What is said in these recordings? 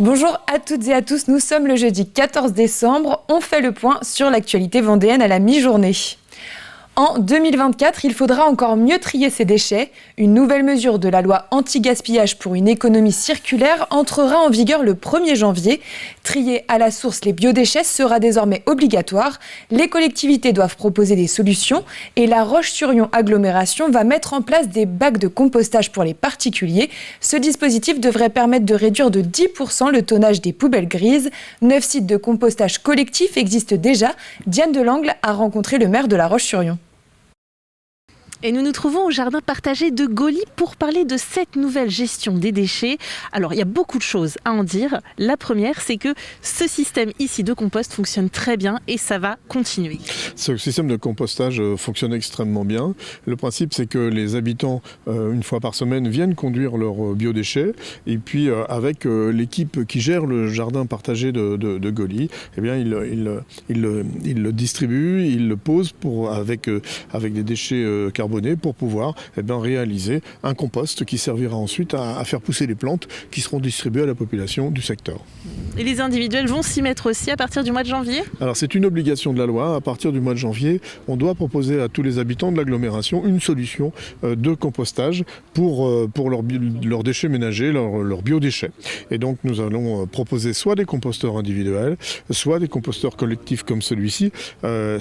Bonjour à toutes et à tous, nous sommes le jeudi 14 décembre. On fait le point sur l'actualité vendéenne à la mi-journée. En 2024, il faudra encore mieux trier ces déchets. Une nouvelle mesure de la loi anti-gaspillage pour une économie circulaire entrera en vigueur le 1er janvier. Trier à la source les biodéchets sera désormais obligatoire. Les collectivités doivent proposer des solutions et la Roche-sur-Yon Agglomération va mettre en place des bacs de compostage pour les particuliers. Ce dispositif devrait permettre de réduire de 10% le tonnage des poubelles grises. 9 sites de compostage collectif existent déjà. Diane Delangle a rencontré le maire de la Roche-sur-Yon. Et nous nous trouvons au jardin partagé de Gauly pour parler de cette nouvelle gestion des déchets. Alors, il y a beaucoup de choses à en dire. La première, c'est que ce système ici de compost fonctionne très bien et ça va continuer. Ce système de compostage fonctionne extrêmement bien. Le principe, c'est que les habitants, une fois par semaine, viennent conduire leurs biodéchets. Et puis, avec l'équipe qui gère le jardin partagé de Gauly, eh bien, ils le distribuent, ils le posent avec des déchets carbonés pour pouvoir réaliser un compost qui servira ensuite à faire pousser les plantes qui seront distribuées à la population du secteur. Et les individuels vont s'y mettre aussi à partir du mois de janvier ? Alors c'est une obligation de la loi. À partir du mois de janvier, on doit proposer à tous les habitants de l'agglomération une solution de compostage pour leurs déchets ménagers, leurs biodéchets. Et donc nous allons proposer soit des composteurs individuels, soit des composteurs collectifs comme celui-ci,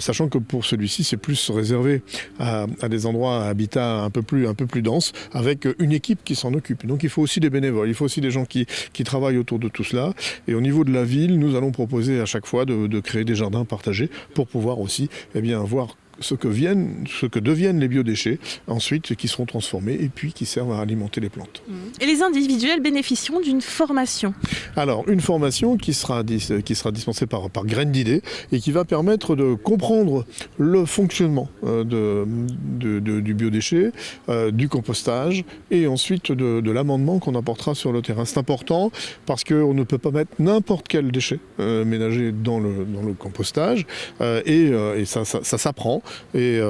sachant que pour celui-ci c'est plus réservé à des endroits à habitat un peu plus dense, avec une équipe qui s'en occupe. Donc il faut aussi des bénévoles, il faut aussi des gens qui travaillent autour de tout cela. Et au niveau de la ville, nous allons proposer à chaque fois de créer des jardins partagés pour pouvoir aussi voir ce que deviennent les biodéchets ensuite, qui seront transformés et puis qui servent à alimenter les plantes. Et les individuels bénéficieront d'une formation ? Alors, une formation qui sera dispensée par Graines d'idées et qui va permettre de comprendre le fonctionnement du biodéchet, du compostage et ensuite de l'amendement qu'on apportera sur le terrain. C'est important parce qu'on ne peut pas mettre n'importe quel déchet ménager dans le compostage et ça s'apprend. Et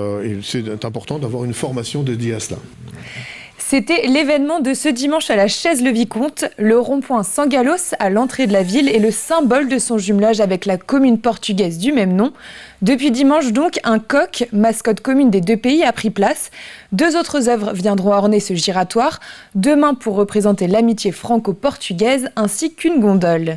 c'est important d'avoir une formation dédiée à cela. C'était l'événement de ce dimanche à la Chaise-le-Vicomte. Le rond-point Sangalos, à l'entrée de la ville, est le symbole de son jumelage avec la commune portugaise du même nom. Depuis dimanche donc, un coq, mascotte commune des deux pays, a pris place. 2 autres œuvres viendront orner ce giratoire, 2 mains pour représenter l'amitié franco-portugaise, ainsi qu'une gondole.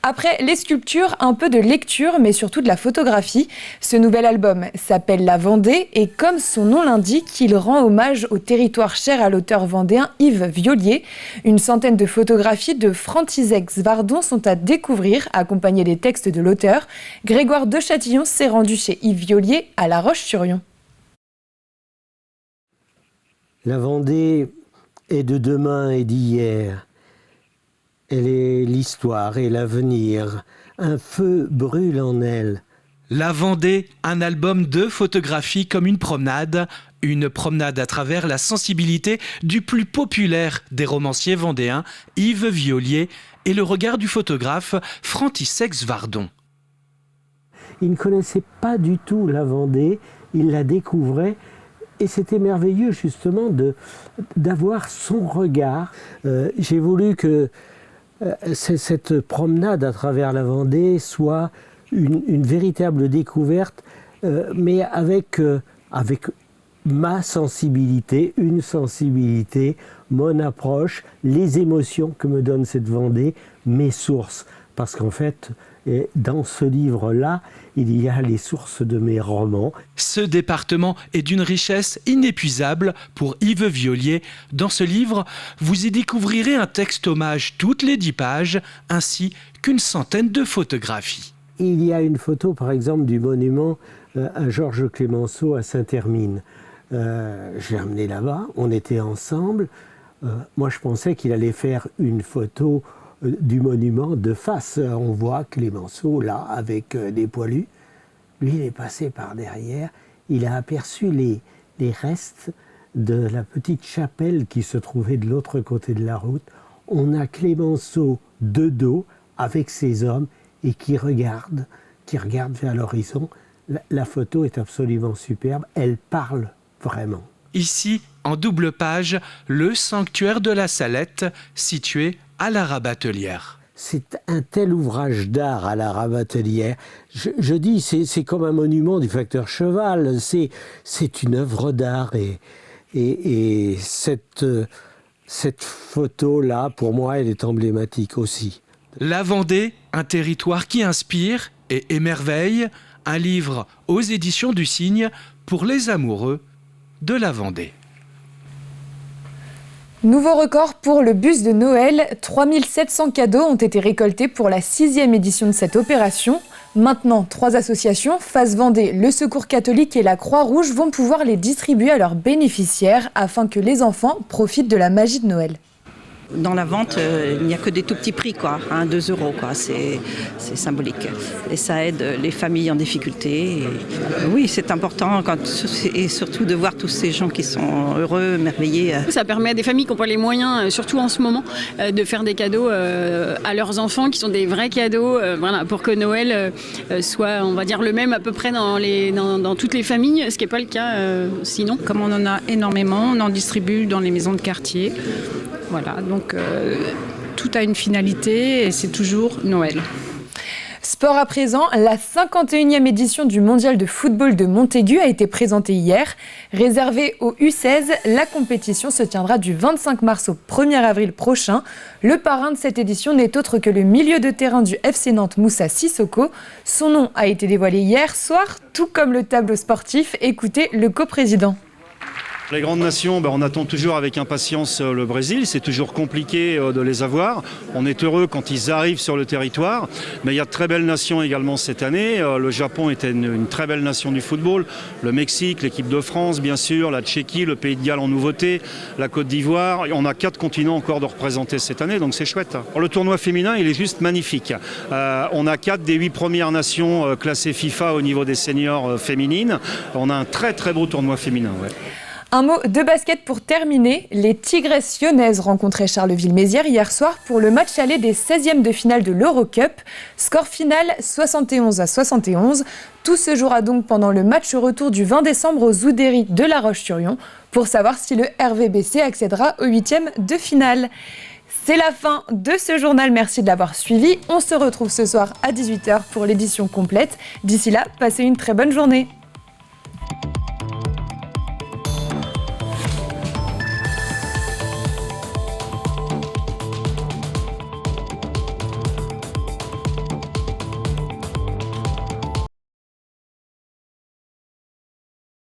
Après les sculptures, un peu de lecture, mais surtout de la photographie. Ce nouvel album s'appelle La Vendée et comme son nom l'indique, il rend hommage au territoire cher à l'auteur vendéen Yves Violier. Une centaine de photographies de František Svardon sont à découvrir, accompagnées des textes de l'auteur. Grégoire de Châtillon s'est rendu chez Yves Violier à La Roche-sur-Yon. La Vendée est de demain et d'hier. Elle est l'histoire et l'avenir. Un feu brûle en elle. La Vendée, un album de photographies comme une promenade à travers la sensibilité du plus populaire des romanciers vendéens, Yves Violier, et le regard du photographe František Svardon. Il ne connaissait pas du tout la Vendée, il la découvrait. Et c'était merveilleux justement d'avoir son regard. J'ai voulu que cette promenade à travers la Vendée soit une véritable découverte, mais avec ma sensibilité, une sensibilité, mon approche, les émotions que me donne cette Vendée, mes sources. Parce qu'en fait, dans ce livre-là, il y a les sources de mes romans. Ce département est d'une richesse inépuisable pour Yves Violier. Dans ce livre, vous y découvrirez un texte hommage toutes les 10 pages, ainsi qu'une centaine de photographies. Il y a une photo, par exemple, du monument à Georges Clemenceau à Saint-Hermine. Je l'ai amené là-bas, on était ensemble. Moi, je pensais qu'il allait faire une photo du monument de face. On voit Clemenceau là avec des poilus. Lui, il est passé par derrière. Il a aperçu les restes de la petite chapelle qui se trouvait de l'autre côté de la route. On a Clemenceau de dos avec ses hommes et qui regarde vers l'horizon. La photo est absolument superbe. Elle parle vraiment. Ici, en double page, le sanctuaire de la Salette, situé à la Rabatelière. c'est un tel ouvrage d'art à la Ravatelière. Je dis, c'est comme un monument du facteur Cheval. C'est une œuvre d'art. Et cette photo-là, pour moi, elle est emblématique aussi. La Vendée, un territoire qui inspire et émerveille. Un livre aux éditions du Cygne pour les amoureux de la Vendée. Nouveau record pour le bus de Noël. 3700 cadeaux ont été récoltés pour la 6e édition de cette opération. Maintenant, 3 associations, Face Vendée, le Secours catholique et la Croix-Rouge, vont pouvoir les distribuer à leurs bénéficiaires afin que les enfants profitent de la magie de Noël. Dans la vente, il n'y a que des tout petits prix, 2 €, c'est symbolique. Et ça aide les familles en difficulté. Et oui, c'est important, et surtout de voir tous ces gens qui sont heureux, merveillés. Ça permet à des familles qui n'ont pas les moyens, surtout en ce moment, de faire des cadeaux à leurs enfants, qui sont des vrais cadeaux, pour que Noël soit, on va dire, le même à peu près dans toutes les familles, ce qui n'est pas le cas sinon. Comme on en a énormément, on en distribue dans les maisons de quartier. Voilà, donc tout a une finalité et c'est toujours Noël. Sport à présent, la 51e édition du Mondial de football de Montaigu a été présentée hier. Réservée aux U16, la compétition se tiendra du 25 mars au 1er avril prochain. Le parrain de cette édition n'est autre que le milieu de terrain du FC Nantes, Moussa Sissoko. Son nom a été dévoilé hier soir, tout comme le tableau sportif. Écoutez le coprésident. Les grandes nations, on attend toujours avec impatience le Brésil. C'est toujours compliqué de les avoir. On est heureux quand ils arrivent sur le territoire. Mais il y a de très belles nations également cette année. Le Japon était une très belle nation du football. Le Mexique, l'équipe de France, bien sûr. La Tchéquie, le Pays de Galles en nouveauté. La Côte d'Ivoire. On a 4 continents encore de représenter cette année, donc c'est chouette. Le tournoi féminin, il est juste magnifique. On a 4 des 8 premières nations classées FIFA au niveau des seniors féminines. On a un très très beau tournoi féminin. Ouais. Un mot de basket pour terminer. Les Tigresses lyonnaises rencontraient Charleville-Mézières hier soir pour le match aller des 16e de finale de l'Eurocup. Score final 71-71. Tout se jouera donc pendant le match retour du 20 décembre aux Oudéry de La Roche-sur-Yon pour savoir si le RVBC accédera au 8e de finale. C'est la fin de ce journal, merci de l'avoir suivi. On se retrouve ce soir à 18h pour l'édition complète. D'ici là, passez une très bonne journée.